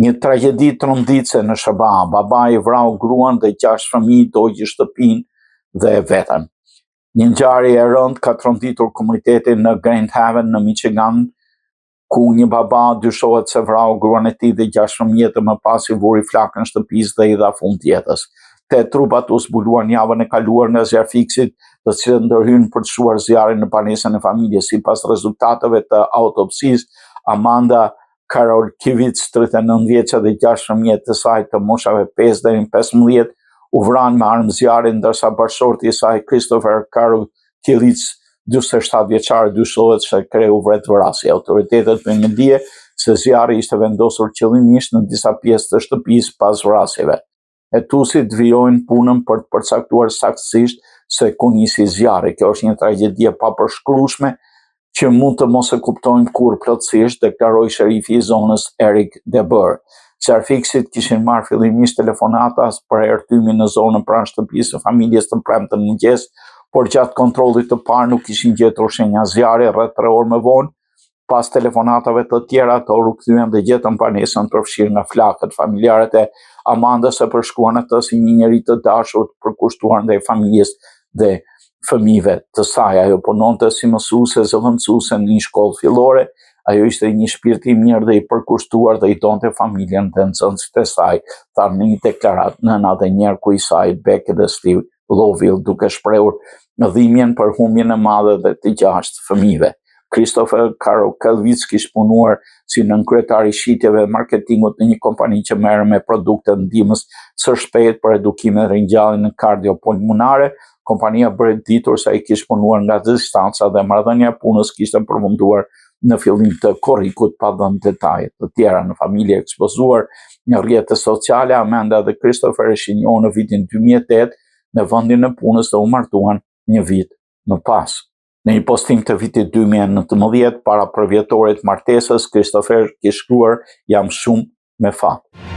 Një tragjedi tronditse në Shëba, baba i vrau gruan dhe 6 fëmijë dogji shtëpinë dhe veten. Një ngjarje e rëndë ka tronditur komunitetin në Grand Haven në Michigan, ku një baba dyshohet se vrau gruan e tij dhe 6 fëmijët e më pas i vuri flakën shtëpisë dhe i dha fund jetës. 8 trupat u zbuluan javën e kaluar nga zjarfiksit, të cilët ndërhyjnë për të shuar zjarrin në banesën e familjes. Sipas rezultateve të autopsisë, Amanda Karolkiewicz, 39 vjeçë dhe 6 fëmijët e saj të moshave 5 deri në 15 u vranë me armë zjarri, ndërsa bashkëshorti i saj Christopher Karolkiewicz, 47 vjeçar, dyshohet se kreu vetvrasje. Autoritetet bëjnë me dije se zjarri ishte vendosur qëllimisht në disa pjesë të shtëpisë pas vrasjeve. Hetuesit vijojnë punën për të përcaktuar saktësisht se ku nisi zjarri. Kjo është një tragjedi e papërshkrueshme që mund të mos e kuptojmë kurrë plotësisht, deklaroi sherifi i zonës Eric DeBurr. Zjarfikësit kishin marrë fillimisht telefonata për ertymin në zonën pranë shtëpisë së familjes të premten mëngjes, por gjatë kontrollit të parë nuk kishin gjetur shenja zjarri. Rreth 3 orë më vonë, pas telefonatave të tjera, ato rikthyen dhe gjetën banesën përfshirë nga flakët. Familjarët e Amandës e përshkruan atë si një njerëz të dashur, të përkushtuar ndaj familjes dhe fëmijëve të saj. Ajo punonte si mësuese zëvendësuese në një shkollë fillore. Ajo ishte një shpirt i mirë dhe i përkushtuar dhe i donte familjen dhe nxënësit e saj, thanë në një deklaratë nëna dhe njerëku i saj, Becky dhe Steve Lovell, duke shprehur dhimbjen për humbjen e madhe dhe të 6 fëmijëve. Christopher Karolkiewicz kishte punuar si nënkryetari i shitjeve dhe marketingut në një kompani që merret me produkte ndihmës së shpejtë për edukimin dhe ringjalljen në kardiopulmonare. Kompania bëri ditur se ai kishte punuar nga distanca dhe marrëdhënia e punës kishte përfunduar në fillim të korrikut pa dhënë detaje të tjera. Në familje ekspozuar në rrjetet sociale, Amanda dhe Christopher ishin njohur në vitin 2008 në vendin e punës dhe u martuan një vit më pas. Në një postim të vitit 2019, para përvjetorit martesës, Christopher kishte shkruar: "Jam shumë me fat."